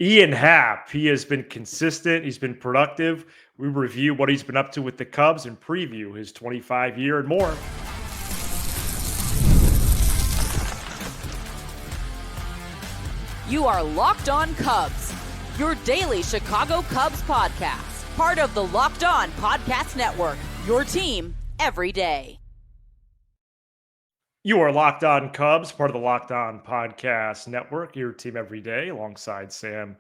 Ian Happ, he has been consistent. He's been productive. We review what he's been up to with the Cubs and preview his 25-year and more. You are Locked On Cubs, your daily Chicago Cubs podcast. Part of the Locked On Podcast Network, your team every day. You are Locked On Cubs, part of the Locked On Podcast Network, your team every day, alongside Sam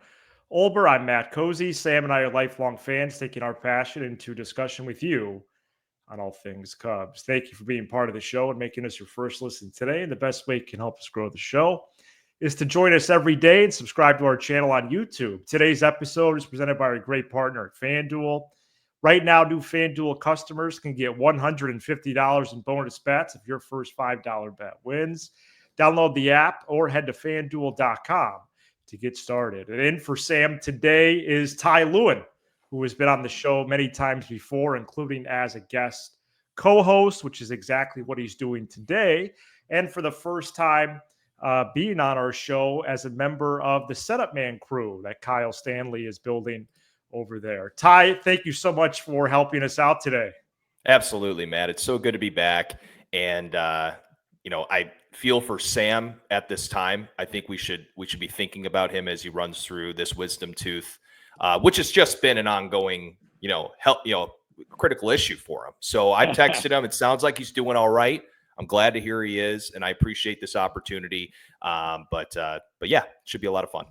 Olber. I'm Matt Cozy. Sam and I are lifelong fans, taking our passion into discussion with you on all things Cubs. Thank you for being part of the show and making us your first listen today. And the best way you can help us grow the show is to join us every day and subscribe to our channel on YouTube. Today's episode is presented by our great partner at FanDuel. Right now, new FanDuel customers can get $150 in bonus bets if your first $5 bet wins. Download the app or head to FanDuel.com to get started. And in for Sam today is Ty Lewin, who has been on the show many times before, including as a guest co-host, which is exactly what he's doing today. And for the first time, being on our show as a member of the Setup Man crew that Kyle Stanley is building over there. Ty, thank you so much for helping us out today. Absolutely, Matt. It's so good to be back. And, I feel for Sam at this time. I think we should be thinking about him as he runs through this wisdom tooth, which has just been an ongoing, critical issue for him. So I texted him. It sounds like he's doing all right. I'm glad to hear he is, and I appreciate this opportunity. But yeah, it should be a lot of fun.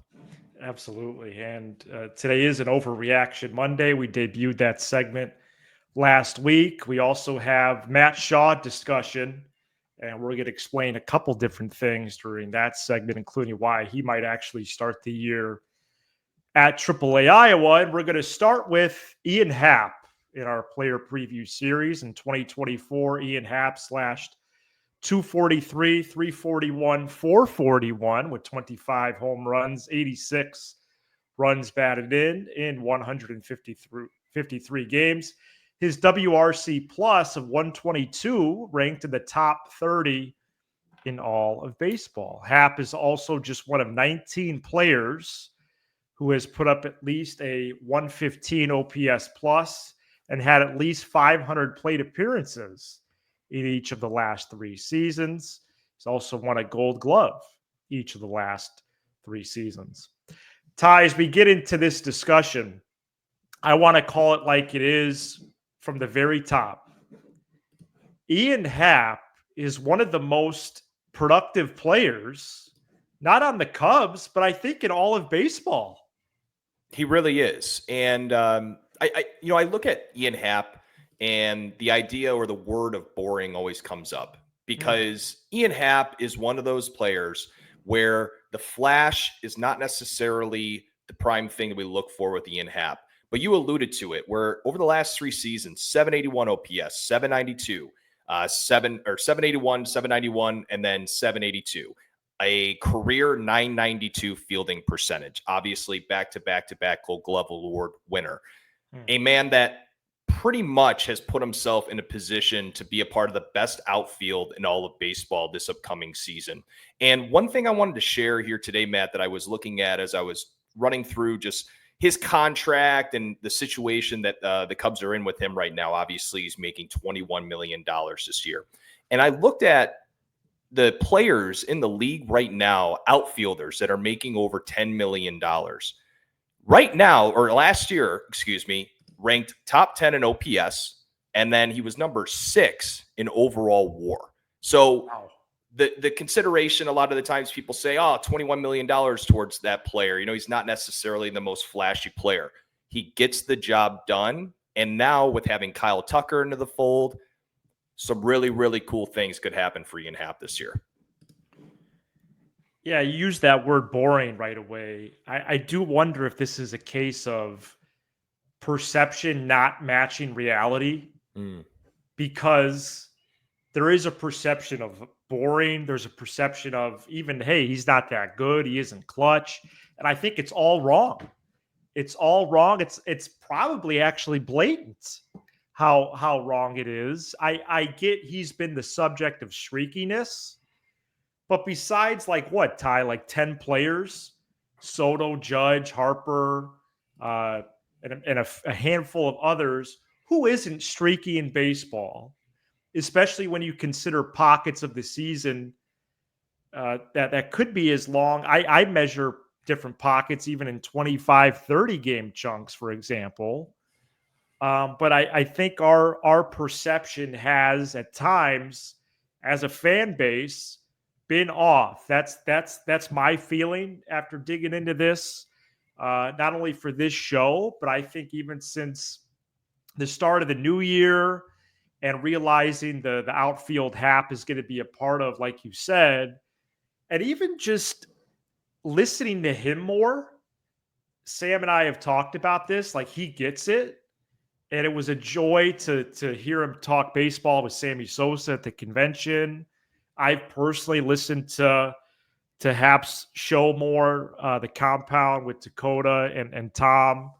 Absolutely. And today is an Overreaction Monday. We debuted that segment last week. We also have Matt Shaw discussion, and we're going to explain a couple different things during that segment, including why he might actually start the year at AAA Iowa. And we're going to start with Ian Happ in our player preview series. In 2024, Ian Happ slashed 243, 341, 441 with 25 home runs, 86 runs batted in 153 games. His WRC plus of 122 ranked in the top 30 in all of baseball. Happ is also just one of 19 players who has put up at least a 115 OPS plus and had at least 500 plate appearances in each of the last 3 seasons. He's also won a Gold Glove each of the last 3 seasons. Ty, as we get into this discussion, I want to call it like it is from the very top. Ian Happ is one of the most productive players, not on the Cubs, but I think in all of baseball. He really is. And I look at Ian Happ, and the idea or the word of boring always comes up because Ian Happ is one of those players where the flash is not necessarily the prime thing that we look for with Ian Happ. But you alluded to it, where over the last 3 seasons, 781 OPS, 792, 781, 791, and then 782. A career 992 fielding percentage. Obviously, back-to-back Gold Glove Award winner. A man that pretty much has put himself in a position to be a part of the best outfield in all of baseball this upcoming season. And one thing I wanted to share here today, Matt, that I was looking at as I was running through just his contract and the situation that the Cubs are in with him right now. Obviously, he's making $21 million this year. And I looked at the players in the league right now, outfielders that are making over $10 million. Right now, or last year, ranked top 10 in OPS, and then he was number 6 in overall WAR. So wow. The consideration, a lot of the times people say, $21 million towards that player. He's not necessarily the most flashy player. He gets the job done. And now with having Kyle Tucker into the fold, some really, really cool things could happen for Ian Happ this year. Yeah, you use that word boring right away. I do wonder if this is a case of perception not matching reality, because there is a perception of boring. There's a perception of even, hey, he's not that good. He isn't clutch. And I think it's all wrong. It's all wrong. It's probably actually blatant how wrong it is. I get he's been the subject of streakiness, but besides like what, Ty, like 10 players Soto, Judge, Harper, and a handful of others, who isn't streaky in baseball, especially when you consider pockets of the season that could be as long. I measure different pockets even in 25, 30 game chunks, for example. But I think our perception has at times as a fan base been off. That's my feeling after digging into this, not only for this show, but I think even since the start of the new year and realizing the outfield Hap is going to be a part of, like you said, and even just listening to him more. Sam and I have talked about this. Like, he gets it. And it was a joy to hear him talk baseball with Sammy Sosa at the convention. I've personally listened to Hap's show more, the compound with Dakota and Tom.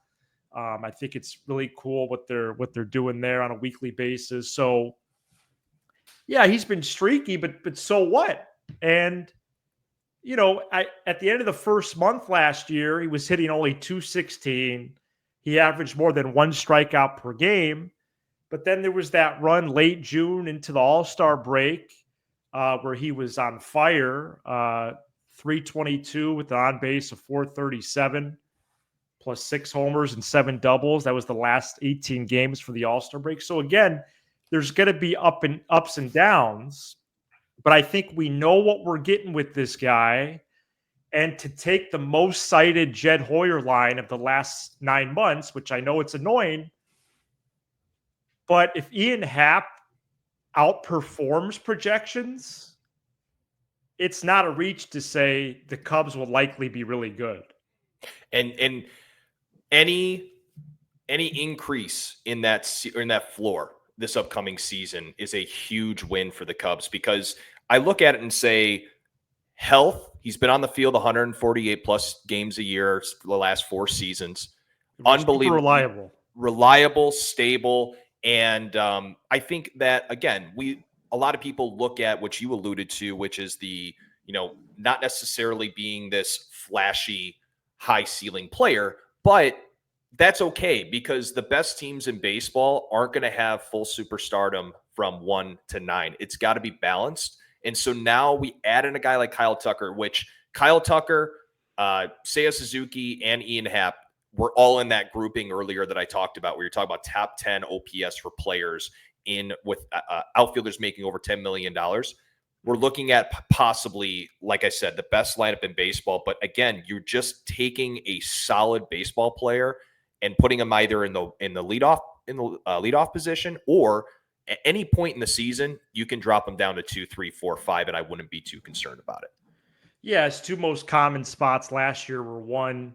I think it's really cool what they're doing there on a weekly basis. So yeah, he's been streaky, but so what? And at the end of the first month last year, he was hitting only 216. He averaged more than one strikeout per game. But then there was that run late June into the All-Star break where he was on fire, 322 with an on base of 437, plus 6 homers and 7 doubles. That was the last 18 games for the All-Star break. So again, there's going to be ups and downs. But I think we know what we're getting with this guy. And to take the most cited Jed Hoyer line of the last 9 months, which I know it's annoying, but if Ian Happ outperforms projections, it's not a reach to say the Cubs will likely be really good. And any increase in that floor this upcoming season is a huge win for the Cubs, because I look at it and say, health, he's been on the field 148 plus games a year for the last 4 seasons. Unbelievable. Reliable, stable. And I think that, again, a lot of people look at what you alluded to, which is the, not necessarily being this flashy, high ceiling player, but that's okay, because the best teams in baseball aren't going to have full superstardom from 1 to 9. It's got to be balanced. And so now we add in a guy like Kyle Tucker, which Kyle Tucker, Seiya Suzuki, and Ian Happ were all in that grouping earlier that I talked about, where you're talking about top 10 OPS for players with outfielders making over $10 million. We're looking at possibly, like I said, the best lineup in baseball. But again, you're just taking a solid baseball player and putting him either in the leadoff position, or at any point in the season, you can drop him down to 2, 3, 4, 5, and I wouldn't be too concerned about it. Yeah, his 2 most common spots last year were 1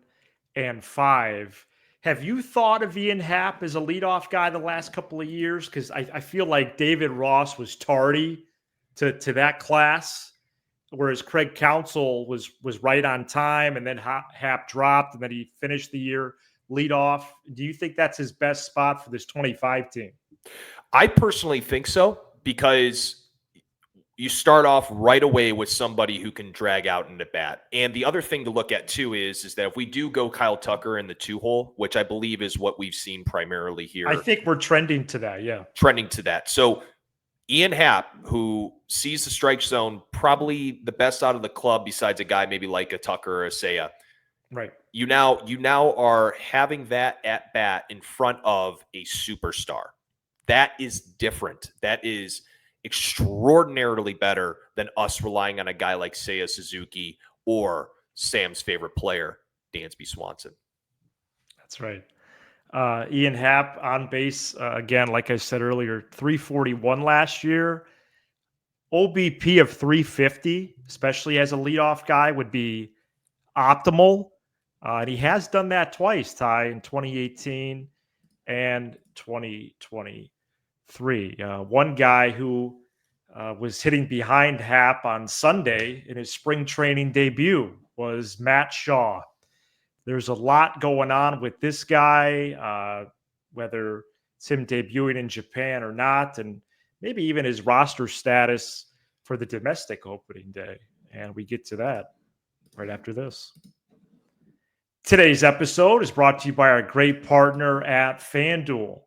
and 5. Have you thought of Ian Happ as a leadoff guy the last couple of years? Because I feel like David Ross was tardy to that class, whereas Craig Counsell was right on time, and then Happ dropped, and then he finished the year leadoff. Do you think that's his best spot for this 25 team? I personally think so, because you start off right away with somebody who can drag out into bat. And the other thing to look at too is that if we do go Kyle Tucker in the 2-hole, which I believe is what we've seen primarily here. I think we're trending to that, yeah. Trending to that. So Ian Happ, who sees the strike zone, probably the best out of the club besides a guy maybe like a Tucker or a Seiya. Right. You now are having that at bat in front of a superstar. That is different. That is extraordinarily better than us relying on a guy like Seiya Suzuki or Sam's favorite player, Dansby Swanson. That's right. Ian Happ on base, again, like I said earlier, 341 last year. OBP of 350, especially as a leadoff guy, would be optimal. And he has done that twice, Ty, in 2018 and 2023. One guy who was hitting behind Happ on Sunday in his spring training debut was Matt Shaw. There's a lot going on with this guy, whether it's him debuting in Japan or not, and maybe even his roster status for the domestic opening day. And we get to that right after this. Today's episode is brought to you by our great partner at FanDuel.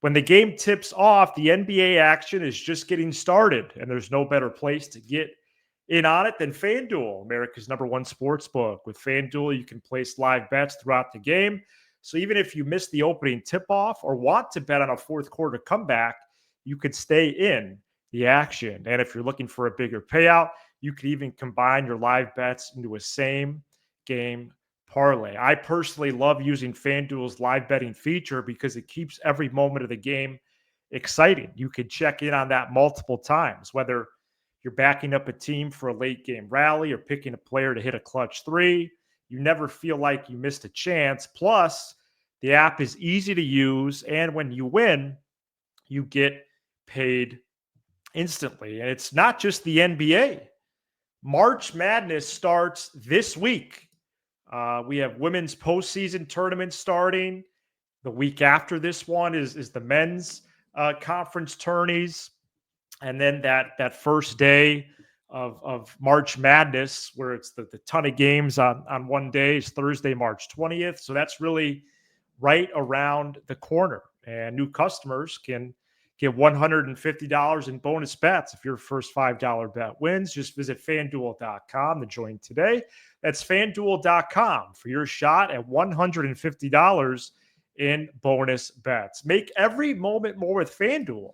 When the game tips off, the NBA action is just getting started, and there's no better place to get in on it than FanDuel, America's #1 sports book. With FanDuel, you can place live bets throughout the game. So even if you miss the opening tip-off or want to bet on a fourth quarter comeback, you could stay in the action. And if you're looking for a bigger payout, you could even combine your live bets into a same game parlay. I personally love using FanDuel's live betting feature because it keeps every moment of the game exciting. You could check in on that multiple times, whether you're backing up a team for a late game rally or picking a player to hit a clutch three. You never feel like you missed a chance. Plus, the app is easy to use, and when you win, you get paid instantly. And it's not just the NBA. March Madness starts this week. We have women's postseason tournament starting. The week after this one is the men's conference tourneys. And then that first day of March Madness, where it's the ton of games on one day, is Thursday, March 20th. So that's really right around the corner. And new customers can get $150 in bonus bets if your first $5 bet wins. Just visit FanDuel.com to join today. That's FanDuel.com for your shot at $150 in bonus bets. Make every moment more with FanDuel,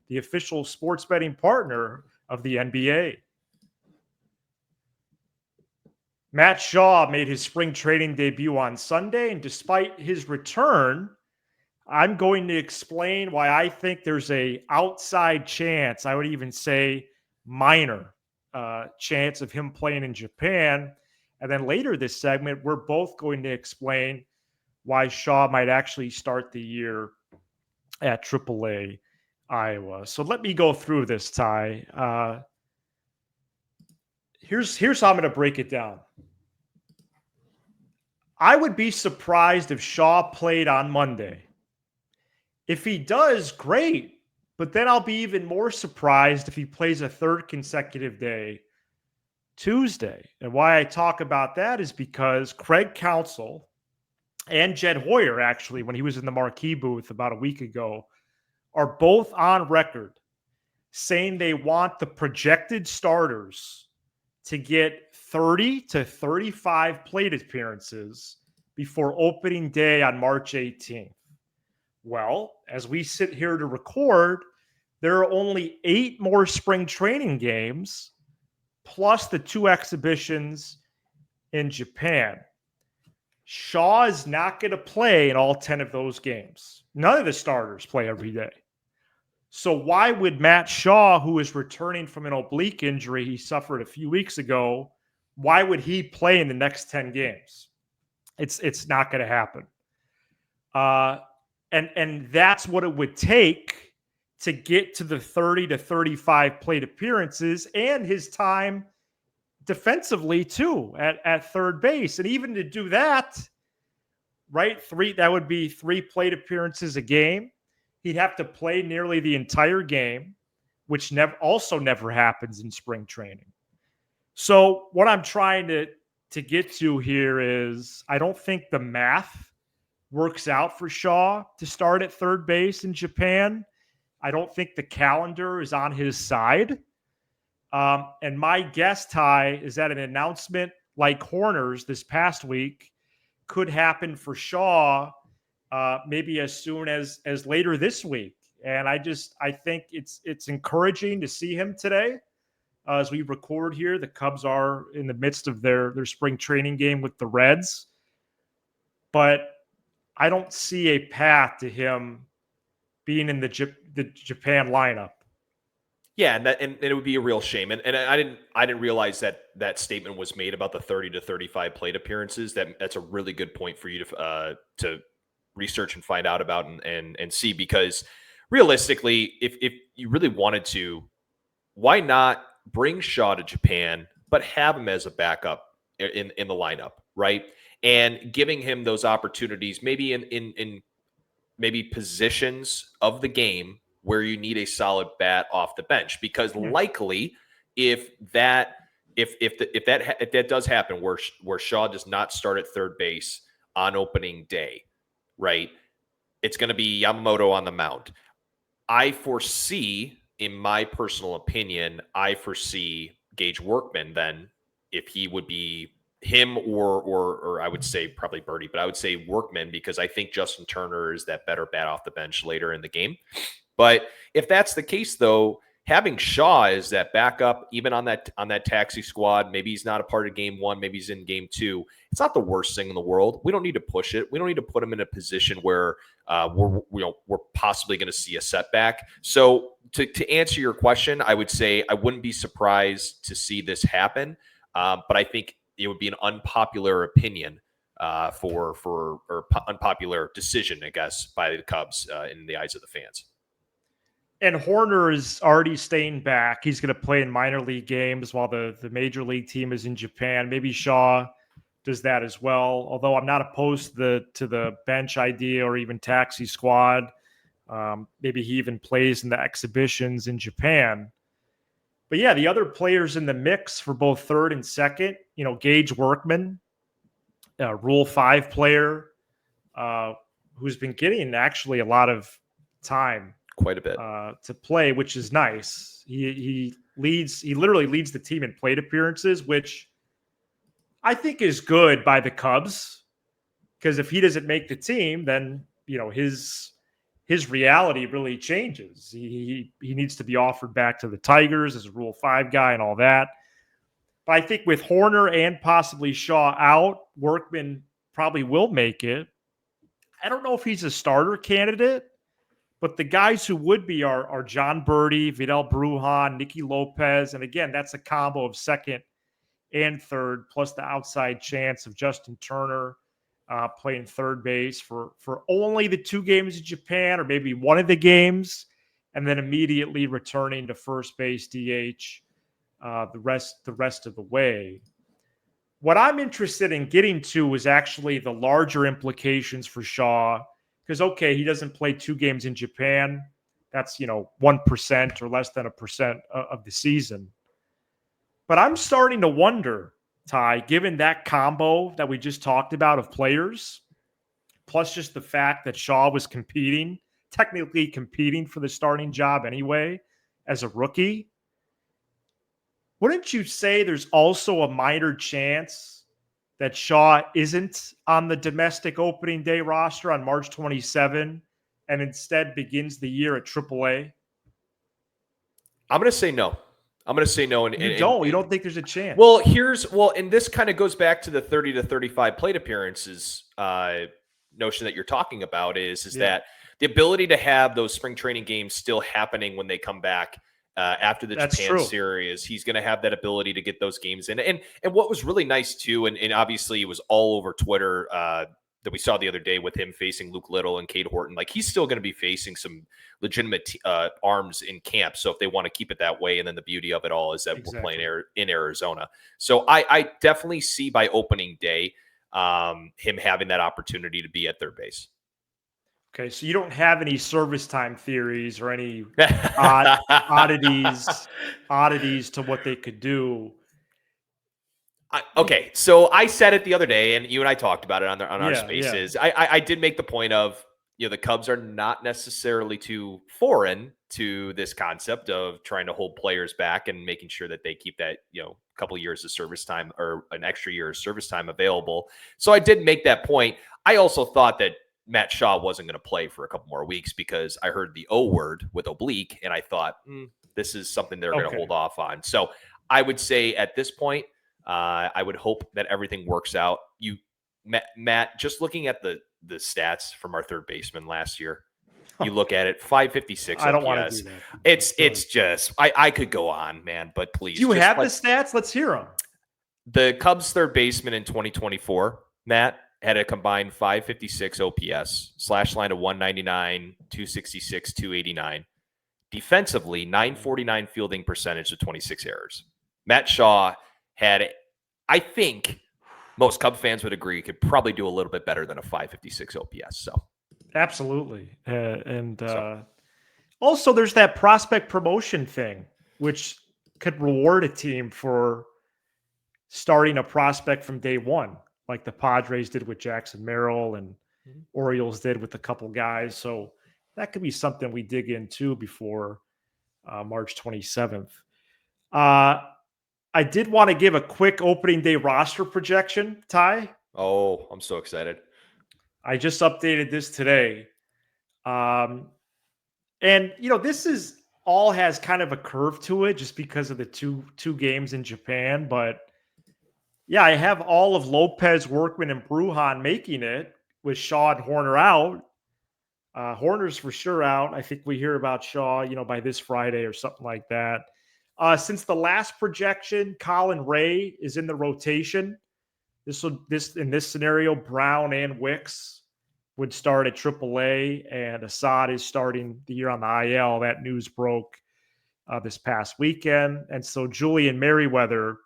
the official sports betting partner of the NBA. Matt Shaw made his spring training debut on Sunday, and despite his return, I'm going to explain why I think there's a outside chance, I would even say minor chance of him playing in Japan. And then later this segment, we're both going to explain why Shaw might actually start the year at AAA Iowa. So let me go through this, Ty. Here's how I'm going to break it down. I would be surprised if Shaw played on Monday. If he does, great. But then I'll be even more surprised if he plays a third consecutive day, Tuesday. And why I talk about that is because Craig Counsell and Jed Hoyer, actually, when he was in the marquee booth about a week ago, are both on record saying they want the projected starters to get 30 to 35 plate appearances before opening day on March 18th. Well, as we sit here to record, there are only 8 more spring training games plus the 2 exhibitions in Japan. Shaw is not going to play in all 10 of those games. None of the starters play every day. So why would Matt Shaw, who is returning from an oblique injury he suffered a few weeks ago, why would he play in the next 10 games? It's not going to happen. And that's what it would take to get to the 30 to 35 plate appearances and his time defensively too at third base. And even to do that, right, that would be 3 plate appearances a game. He'd have to play nearly the entire game, which also never happens in spring training. So what I'm trying to get to here is I don't think the math works out for Shaw to start at third base in Japan. I don't think the calendar is on his side. And my guess, Ty, is that an announcement like Horner's this past week could happen for Shaw maybe as soon as later this week. And I think it's encouraging to see him today. As we record here, the Cubs are in the midst of their spring training game with the Reds. But I don't see a path to him being in the Japan lineup. Yeah, and it would be a real shame. And I didn't realize that statement was made about the 30 to 35 plate appearances. That's a really good point for you to research and find out about and see, because realistically, if you really wanted to, why not bring Shaw to Japan, but have him as a backup in the lineup, right? And giving him those opportunities, maybe in maybe positions of the game where you need a solid bat off the bench, because likely if that if that does happen, where Shaw does not start at third base on opening day, right? It's going to be Yamamoto on the mound. I foresee, in my personal opinion, Gage Workman then, if he would be him or I would say probably Birdie, but I would say Workman, because I think Justin Turner is that better bat off the bench later in the game. But if that's the case, though, having Shaw as that backup, even on that taxi squad, maybe he's not a part of game one, maybe he's in game two. It's not the worst thing in the world. We don't need to push it. We don't need to put him in a position where we're possibly going to see a setback. So to answer your question, I would say I wouldn't be surprised to see this happen, but I think it would be an unpopular opinion or unpopular decision, I guess, by the Cubs in the eyes of the fans. And Horner is already staying back. He's going to play in minor league games while the major league team is in Japan. Maybe Shaw does that as well. Although I'm not opposed to the bench idea or even taxi squad. Maybe he even plays in the exhibitions in Japan. But yeah, the other players in the mix for both third and second, Gage Workman, Rule 5 player, who's been getting actually a lot of time. Quite a bit to play, which is nice. He literally leads the team in plate appearances, which I think is good by the Cubs, because if he doesn't make the team, then his reality really changes. He needs to be offered back to the Tigers as a Rule 5 guy and all that. But I think with Horner and possibly Shaw out, Workman probably will make it. I don't know if he's a starter candidate, but the guys who would be are John Birdie, Vidal Brujan, Nicky Lopez. And again, that's a combo of second and third, plus the outside chance of Justin Turner playing third base for only the 2 games in Japan, or maybe one of the games, and then immediately returning to first base DH the rest of the way. What I'm interested in getting to is actually the larger implications for Shaw. Because, okay, he doesn't play 2 games in Japan. That's, 1% or less than 1% of the season. But I'm starting to wonder, Ty, given that combo that we just talked about of players, plus just the fact that Shaw was technically competing for the starting job anyway as a rookie, wouldn't you say there's also a minor chance that Shaw isn't on the domestic opening day roster on March 27 and instead begins the year at AAA? I'm going to say no. You don't think there's a chance? And this kind of goes back to the 30 to 35 plate appearances notion that you're talking about is that the ability to have those spring training games still happening when they come back after the Japan series, he's going to have that ability to get those games in. And what was really nice too, and obviously it was all over Twitter that we saw the other day with him facing Luke Little and Cade Horton. Like, he's still going to be facing some legitimate arms in camp. So if they want to keep it that way, and then the beauty of it all is that we're playing in Arizona. So I definitely see by opening day him having that opportunity to be at third base. Okay, so you don't have any service time theories or any oddities to what they could do. Okay, so I said it the other day, and you and I talked about it on our spaces. Yeah. I did make the point of, the Cubs are not necessarily too foreign to this concept of trying to hold players back and making sure that they keep that, couple of years of service time or an extra year of service time available. So I did make that point. I also thought that Matt Shaw wasn't going to play for a couple more weeks because I heard the O word with oblique, and I thought, this is something they're going to hold off on. So I would say at this point, I would hope that everything works out. Matt, just looking at the stats from our third baseman last year, you look at it, 556 OPS. I don't want to do that. It's just, I could go on, man, but please. You have the stats? Let's hear them. The Cubs third baseman in 2024, Matt, had a combined 556 OPS, slash line of 199, 266, 289. Defensively, 949 fielding percentage to 26 errors. Matt Shaw had, I think most Cub fans would agree, could probably do a little bit better than a 556 OPS. So absolutely. Also there's that prospect promotion thing, which could reward a team for starting a prospect from day one, like the Padres did with Jackson Merrill and Orioles did with a couple guys. So that could be something we dig into before March 27th. I did want to give a quick opening day roster projection, Ty. Oh, I'm so excited. I just updated this today. And, this is all has kind of a curve to it just because of the two games in Japan. But yeah, I have all of Lopez, Workman, and Brujan making it with Shaw and Horner out. Horner's for sure out. I think we hear about Shaw, by this Friday or something like that. Since the last projection, Colin Ray is in the rotation. In this scenario, Brown and Wicks would start at AAA, and Assad is starting the year on the IL. That news broke this past weekend, and so Julian Merriweather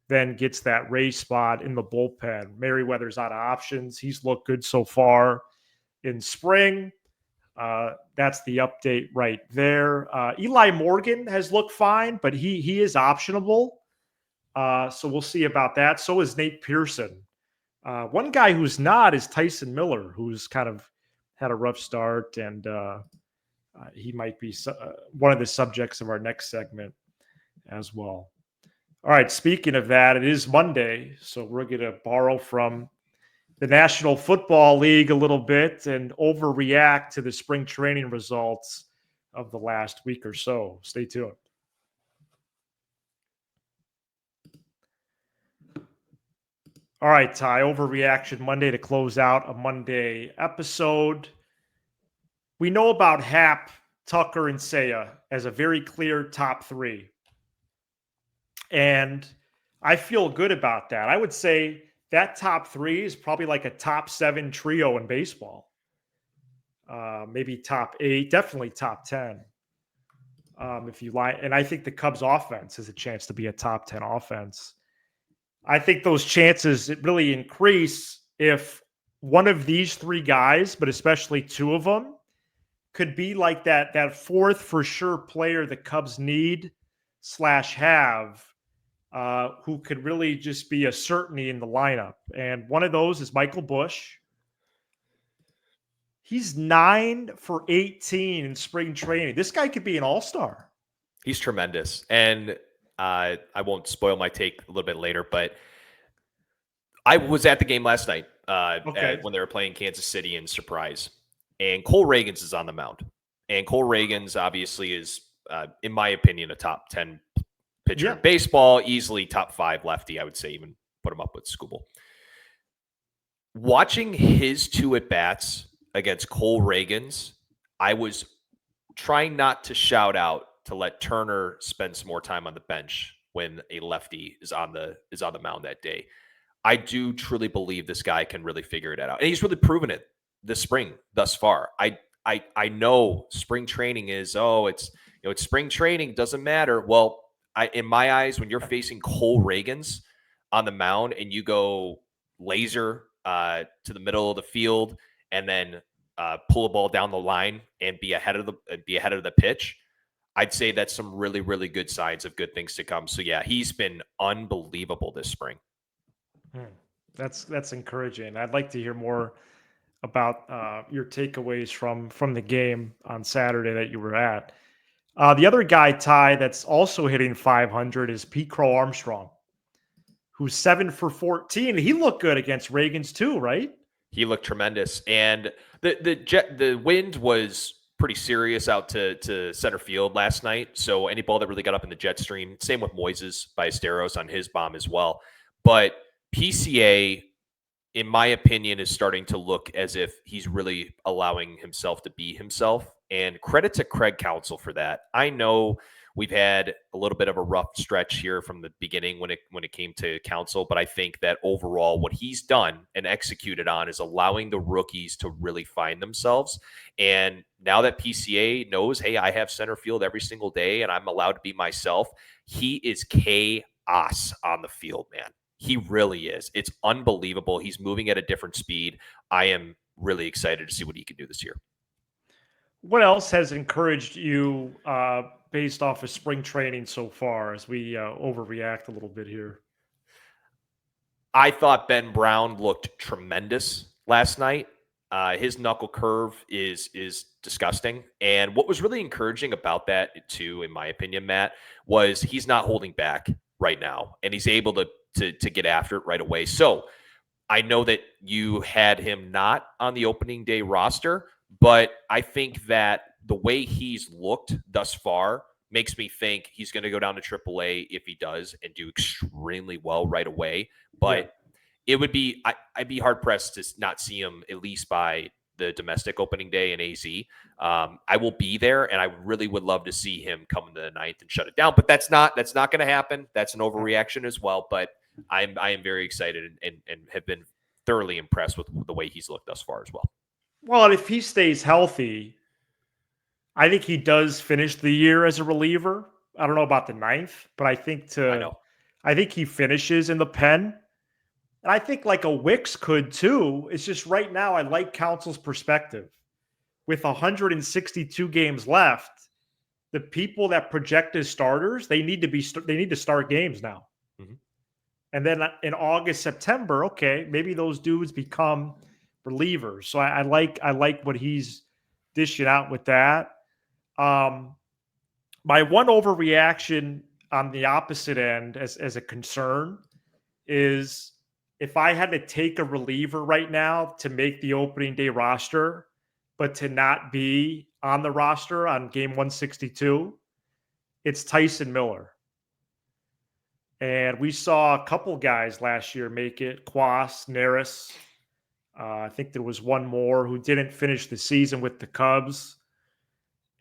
then gets that Ray spot in the bullpen. Merriweather's out of options. He's looked good so far in spring. That's the update right there. Eli Morgan has looked fine, but he is optionable. So we'll see about that. So is Nate Pearson. One guy who's not is Tyson Miller, who's kind of had a rough start, and he might be one of the subjects of our next segment as well. All right, speaking of that, it is Monday, so we're going to borrow from the National Football League a little bit and overreact to the spring training results of the last week or so. Stay tuned. All right, Ty, Overreaction Monday to close out a Monday episode. We know about Happ, Tucker, and Seiya as a very clear top three. And I feel good about that. I would say that top three is probably like a top 7 trio in baseball. Maybe top 8, definitely top 10. If you like, and I think the Cubs offense has a chance to be a top 10 offense. I think those chances really increase if one of these 3 guys, but especially 2 of them, could be like that fourth for sure player the Cubs need / have, who could really just be a certainty in the lineup. And one of those is Michael Busch. He's 9 for 18 in spring training. This guy could be an all-star. He's tremendous. And I won't spoil my take a little bit later, but I was at the game last night when they were playing Kansas City in Surprise. And Cole Reagans is on the mound. And Cole Reagans obviously is, in my opinion, a top 10 pitcher in baseball, easily top 5 lefty. I would say even put him up with Skubal. Watching his 2 at-bats against Cole Reagans, I was trying not to shout out to let Turner spend some more time on the bench when a lefty is on the mound that day. I do truly believe this guy can really figure it out. And he's really proven it this spring thus far. I know spring training is, it's spring training, doesn't matter. Well, in my eyes, when you're facing Cole Reagans on the mound and you go laser to the middle of the field and then pull a ball down the line and be ahead of the pitch, I'd say that's some really, really good signs of good things to come. So yeah, he's been unbelievable this spring. That's encouraging. I'd like to hear more about your takeaways from the game on Saturday that you were at. The other guy, Ty, that's also hitting 500 is Pete Crow Armstrong, who's 7 for 14. He looked good against Reagans too, right? He looked tremendous, and the wind was pretty serious out to center field last night. So any ball that really got up in the jet stream, same with Moises Ballesteros on his bomb as well. But PCA, in my opinion, is starting to look as if he's really allowing himself to be himself. And credit to Craig Counsell for that. I know we've had a little bit of a rough stretch here from the beginning when it came to Counsell, but I think that overall what he's done and executed on is allowing the rookies to really find themselves. And now that PCA knows, hey, I have center field every single day and I'm allowed to be myself, he is chaos on the field, man. He really is. It's unbelievable. He's moving at a different speed. I am really excited to see what he can do this year. What else has encouraged you based off of spring training so far as we overreact a little bit here? I thought Ben Brown looked tremendous last night. His knuckle curve is disgusting. And what was really encouraging about that, too, in my opinion, Matt, was he's not holding back right now, and he's able to get after it right away. So I know that you had him not on the opening day roster, but I think that the way he's looked thus far makes me think he's going to go down to AAA if he does and do extremely well right away. But it would be I'd be hard pressed to not see him at least by the domestic opening day in AZ. I will be there, and I really would love to see him come into the ninth and shut it down. But that's not going to happen. That's an overreaction as well. But I am very excited and have been thoroughly impressed with the way he's looked thus far as well. Well, if he stays healthy, I think he does finish the year as a reliever. I don't know about the ninth, but I think he finishes in the pen. And I think like a Wicks could too. It's just right now I like Council's perspective. With 162 games left, the people that project as starters, they need to start games now. Mm-hmm. And then in August, September, okay, maybe those dudes become relievers. So I like what he's dishing out with that. My one overreaction on the opposite end as a concern is if I had to take a reliever right now to make the opening day roster, but to not be on the roster on game 162, it's Tyson Miller. And we saw a couple guys last year make it, Quas, Neris. I think there was one more who didn't finish the season with the Cubs.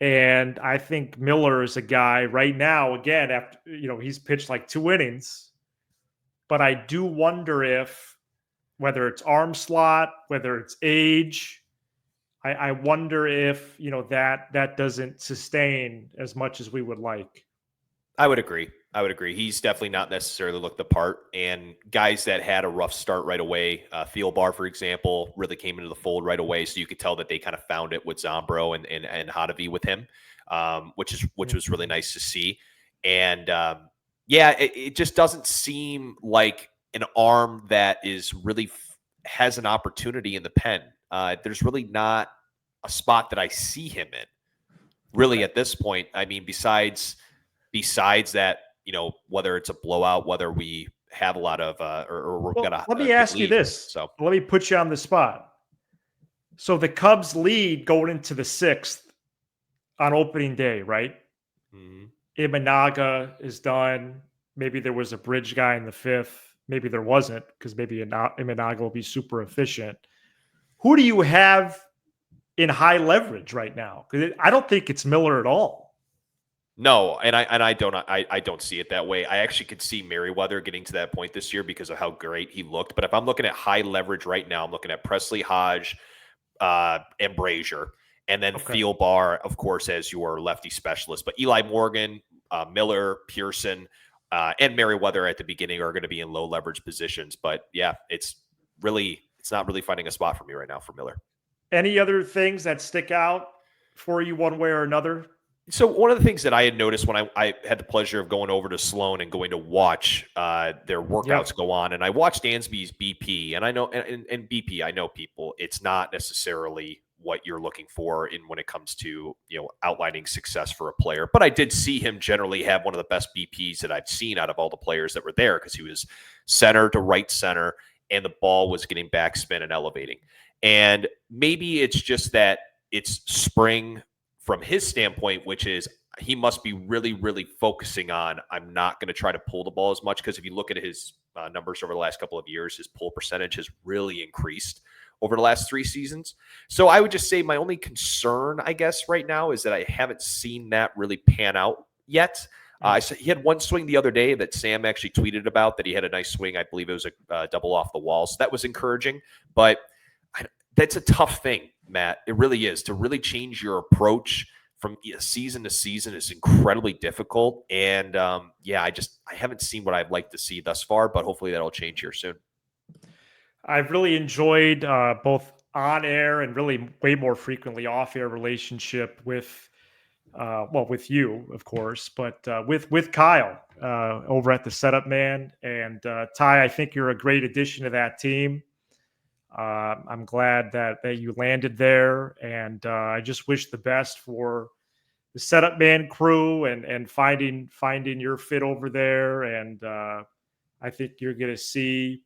And I think Miller is a guy right now, again, after he's pitched like 2 innings. But I do wonder if, whether it's arm slot, whether it's age, I wonder if, that doesn't sustain as much as we would like. I would agree. He's definitely not necessarily looked the part. And guys that had a rough start right away, Thielbar, for example, really came into the fold right away. So you could tell that they kind of found it with Zombro and Hottovy with him, which was really nice to see. And it just doesn't seem like an arm that is really has an opportunity in the pen. There's really not a spot that I see him in really at this point. I mean, besides that, whether it's a blowout, whether we have a lot of, let me ask you this. So let me put you on the spot. So the Cubs lead going into the 6th on opening day, right? Mm-hmm. Imanaga is done. Maybe there was a bridge guy in the 5th. Maybe there wasn't, because maybe Imanaga will be super efficient. Who do you have in high leverage right now? Because I don't think it's Miller at all. No, and I don't see it that way. I actually could see Merriweather getting to that point this year because of how great he looked. But if I'm looking at high leverage right now, I'm looking at Presley, Hodge, and Brazier, and then Thielbar, of course, as your lefty specialist. But Eli Morgan, Miller, Pearson, and Merriweather at the beginning are going to be in low leverage positions. But yeah, it's not really finding a spot for me right now for Miller. Any other things that stick out for you one way or another? So one of the things that I had noticed when I had the pleasure of going over to Sloan and going to watch their workouts go on, and I watched Dansby's BP, and I know, and BP, I know people, it's not necessarily what you're looking for when it comes to, outlining success for a player. But I did see him generally have one of the best BPs that I've seen out of all the players that were there, because he was center to right center, and the ball was getting backspin and elevating. And maybe it's just that it's spring from his standpoint, which is he must be really, really focusing on, I'm not going to try to pull the ball as much, because if you look at his numbers over the last couple of years, his pull percentage has really increased over the last 3 seasons. So I would just say my only concern, I guess, right now is that I haven't seen that really pan out yet. He had one swing the other day that Sam actually tweeted about, that he had a nice swing. I believe it was a double off the wall. So that was encouraging. But that's a tough thing, Matt. It really is. To really change your approach from season to season is incredibly difficult. And I haven't seen what I'd like to see thus far, but hopefully that'll change here soon. I've really enjoyed both on air and really way more frequently off air relationship with well, with you, of course, but with Kyle over at the Setup Man. And Ty, I think you're a great addition to that team. I'm glad that you landed there, and I just wish the best for the Setup Man crew and finding your fit over there. And I think you're going to see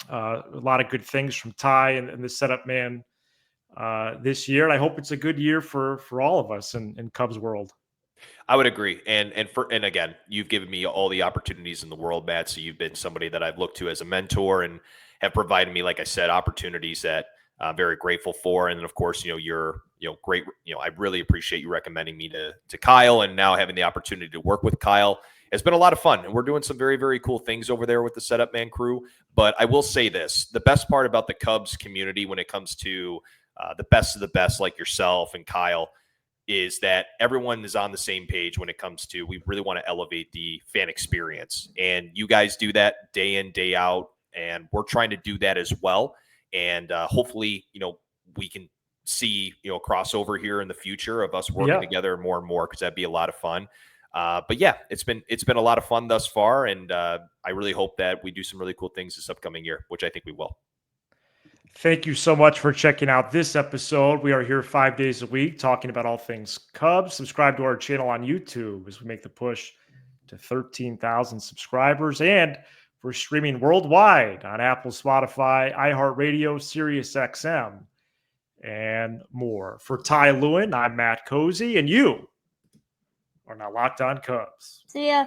a lot of good things from Ty and the Setup Man this year. And I hope it's a good year for all of us in Cubs world. I would agree. And again, you've given me all the opportunities in the world, Matt. So you've been somebody that I've looked to as a mentor and have provided me, like I said, opportunities that I'm very grateful for. And then of course, you're great. I really appreciate you recommending me to Kyle, and now having the opportunity to work with Kyle. It's been a lot of fun, and we're doing some very, very cool things over there with the Setup Man crew. But I will say this, the best part about the Cubs community when it comes to the best of the best like yourself and Kyle is that everyone is on the same page when it comes to, we really want to elevate the fan experience. And you guys do that day in, day out, and we're trying to do that as well. And hopefully, we can see, a crossover here in the future of us working together more and more, because that'd be a lot of fun. But yeah, it's been a lot of fun thus far. And I really hope that we do some really cool things this upcoming year, which I think we will. Thank you so much for checking out this episode. We are here 5 days a week talking about all things Cubs. Subscribe to our channel on YouTube as we make the push to 13,000 subscribers. And we're streaming worldwide on Apple, Spotify, iHeartRadio, SiriusXM, and more. For Ty Lewin, I'm Matt Cozy, and you are now Locked On Cubs. See ya.